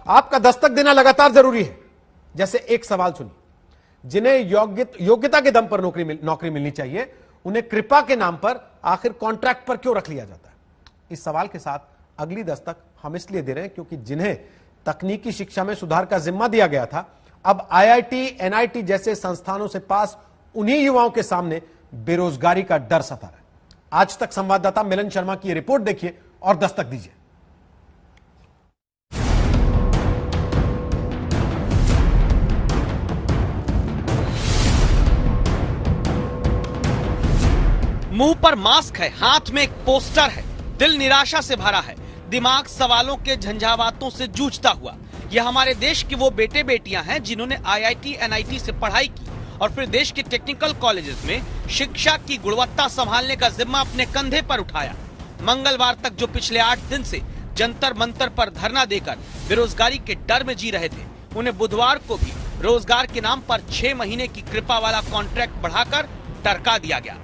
आपका दस्तक देना लगातार जरूरी है। जैसे एक सवाल सुनिए, जिन्हें योग्यता के दम पर नौकरी मिलनी चाहिए, उन्हें कृपा के नाम पर आखिर कॉन्ट्रैक्ट पर क्यों रख लिया जाता है? इस सवाल के साथ अगली दस्तक हम इसलिए दे रहे हैं क्योंकि जिन्हें तकनीकी शिक्षा में सुधार का जिम्मा दिया गया था, अब आईआईटी, एनआईटी जैसे संस्थानों से पास उन्हीं युवाओं के सामने बेरोजगारी का डर सता रहा है। आज तक संवाददाता मिलन शर्मा की रिपोर्ट देखिए और दस्तक दीजिए। मुंह पर मास्क है, हाथ में एक पोस्टर है, दिल निराशा से भरा है, दिमाग सवालों के झंझावातों से जूझता हुआ। ये हमारे देश के वो बेटे बेटियां हैं जिन्होंने आईआईटी, एनआईटी से पढ़ाई की और फिर देश के टेक्निकल कॉलेजेस में शिक्षा की गुणवत्ता संभालने का जिम्मा अपने कंधे पर उठाया। मंगलवार तक जो पिछले 8 दिन से जंतर मंतर पर धरना देकर बेरोजगारी के डर में जी रहे थे, उन्हें बुधवार को भी रोजगार के नाम पर 6 महीने की कृपा वाला कॉन्ट्रैक्ट बढ़ाकर टरका दिया गया।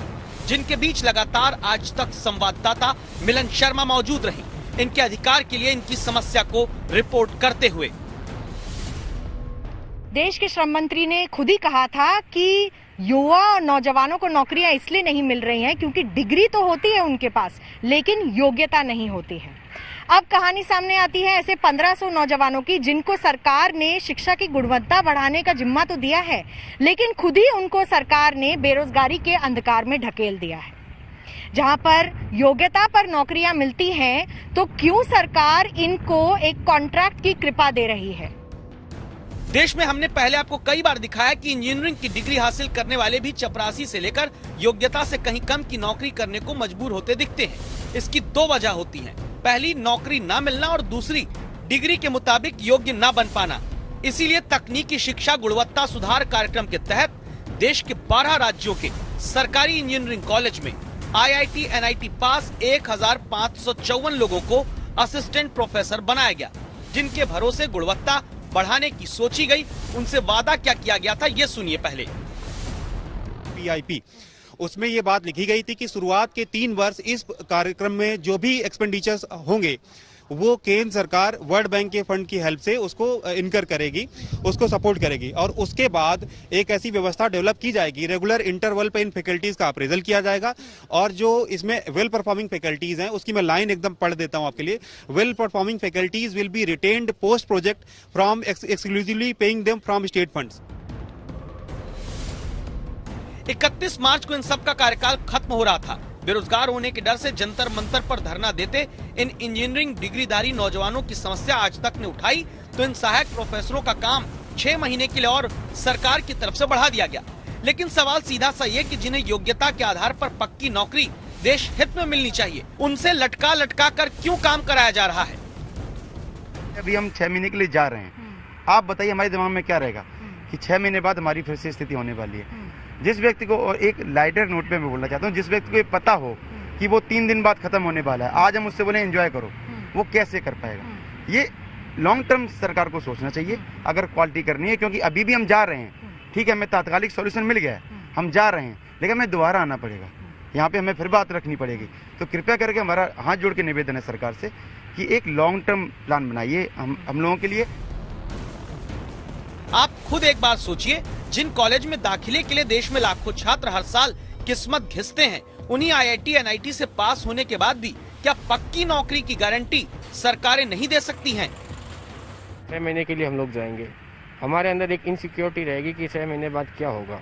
जिनके बीच लगातार आज तक संवाददाता मिलन शर्मा मौजूद रही, इनके अधिकार के लिए इनकी समस्या को रिपोर्ट करते हुए। देश के श्रम मंत्री ने खुद ही कहा था कि युवा और नौजवानों को नौकरियां इसलिए नहीं मिल रही हैं क्योंकि डिग्री तो होती है उनके पास, लेकिन योग्यता नहीं होती है। अब कहानी सामने आती है ऐसे 1500 नौजवानों की जिनको सरकार ने शिक्षा की गुणवत्ता बढ़ाने का जिम्मा तो दिया है, लेकिन खुद ही उनको सरकार ने बेरोजगारी के अंधकार में ढकेल दिया है। जहां पर योग्यता पर नौकरियां मिलती हैं, तो क्यों सरकार इनको एक कॉन्ट्रैक्ट की कृपा दे रही है? देश में हमने पहले आपको कई बार दिखाया कि इंजीनियरिंग की डिग्री हासिल करने वाले भी चपरासी से लेकर योग्यता से कहीं कम की नौकरी करने को मजबूर होते दिखते हैं। इसकी 2 वजह होती हैं। पहली, नौकरी न मिलना और दूसरी, डिग्री के मुताबिक योग्य न बन पाना। इसीलिए तकनीकी शिक्षा गुणवत्ता सुधार कार्यक्रम के तहत देश के 12 राज्यों के सरकारी इंजीनियरिंग कॉलेज में आईआईटी, एनआईटी पास 1554 लोगों को असिस्टेंट प्रोफेसर बनाया गया। जिनके भरोसे गुणवत्ता बढ़ाने की सोची गई, उनसे वादा क्या किया गया था, ये सुनिए पहले। PIP उसमें ये बात लिखी गई थी कि शुरुआत के 3 वर्ष इस कार्यक्रम में जो भी एक्सपेंडिचर्स होंगे वो केंद्र सरकार वर्ल्ड बैंक के फंड की हेल्प से उसको इनकर करेगी, उसको सपोर्ट करेगी और उसके बाद एक ऐसी व्यवस्था डेवलप की जाएगी, रेगुलर इंटरवल पे इन फैकल्टीज का अप्रेजल किया जाएगा और जो इसमें वेल परफॉर्मिंग फैकल्टीज हैं उसकी मैं लाइन एकदम पढ़ देता हूं आपके लिए। Well performing faculties will be retained post project from exclusively paying them from state funds. 31 मार्च को इन सब का कार्यकाल खत्म हो रहा था। बेरोजगार होने के डर से जंतर मंतर पर धरना देते इन इंजीनियरिंग डिग्रीधारी नौजवानों की समस्या आज तक ने उठाई, तो इन सहायक प्रोफेसरों का काम 6 महीने के लिए और सरकार की तरफ से बढ़ा दिया गया। लेकिन सवाल सीधा सा ये कि जिन्हें योग्यता के आधार पर पक्की नौकरी देश हित में मिलनी चाहिए, उनसे लटका कर क्यों काम कराया जा रहा है? अभी हम 6 महीने के लिए जा रहे हैं, आप बताइए हमारे दिमाग में क्या रहेगा कि 6 महीने बाद हमारी फिर से स्थिति होने वाली है। जिस व्यक्ति को, और एक लाइटर नोट पे मैं बोलना चाहता हूँ, जिस व्यक्ति को ये पता हो कि वो 3 दिन बाद खत्म होने वाला है, आज हम उससे बोले एंजॉय करो, वो कैसे कर पाएगा? ये लॉन्ग टर्म सरकार को सोचना चाहिए अगर क्वालिटी करनी है, क्योंकि अभी भी हम जा रहे हैं, ठीक है, हमें तात्कालिक सॉल्यूशन मिल गया है, हम जा रहे हैं, लेकिन हमें दोबारा आना पड़ेगा, यहाँ पे हमें फिर बात रखनी पड़ेगी। तो कृपया करके हमारा हाथ जोड़ के निवेदन है सरकार से कि एक लॉन्ग टर्म प्लान बनाइए हम लोगों के लिए। आप खुद एक बार सोचिए, जिन कॉलेज में दाखिले के लिए देश में लाखों छात्र हर साल किस्मत घिसते हैं, उन्हीं आईआईटी, एनआईटी से पास होने के बाद भी क्या पक्की नौकरी की गारंटी सरकारें नहीं दे सकती हैं? 6 महीने के लिए हम लोग जाएंगे, हमारे अंदर एक इनसिक्योरिटी रहेगी कि 6 महीने बाद क्या होगा।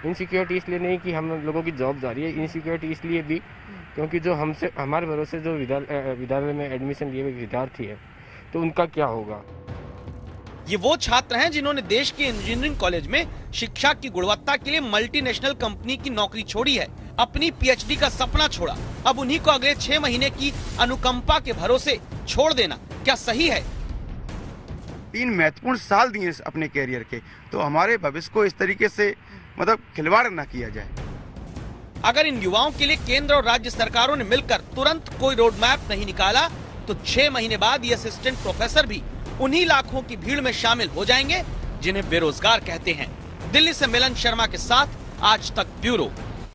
इनसिक्योरिटी इसलिए नहीं कि हम लोगों की जॉब जा रही है, इनसिक्योरिटी इसलिए भी क्योंकि जो हमसे हमारे भरोसे जो विद्यालय में एडमिशन लिए हुए विद्यार्थी है, तो उनका क्या होगा। ये वो छात्र हैं जिन्होंने देश के इंजीनियरिंग कॉलेज में शिक्षा की गुणवत्ता के लिए मल्टीनेशनल कंपनी की नौकरी छोड़ी है, अपनी पीएचडी का सपना छोड़ा। अब उन्हीं को अगले 6 महीने की अनुकंपा के भरोसे छोड़ देना क्या सही है? 3 महत्वपूर्ण साल दिए अपने कैरियर के, तो हमारे भविष्य को इस तरीके से खिलवाड़ न किया जाए। अगर इन युवाओं के लिए केंद्र और राज्य सरकारों ने मिलकर तुरंत कोई रोड मैप नहीं निकाला, तो 6 महीने बाद ये असिस्टेंट प्रोफेसर भी उन्हीं लाखों की भीड़ में शामिल हो जाएंगे जिन्हें बेरोजगार कहते हैं। दिल्ली से मिलन शर्मा के साथ आज तक ब्यूरो।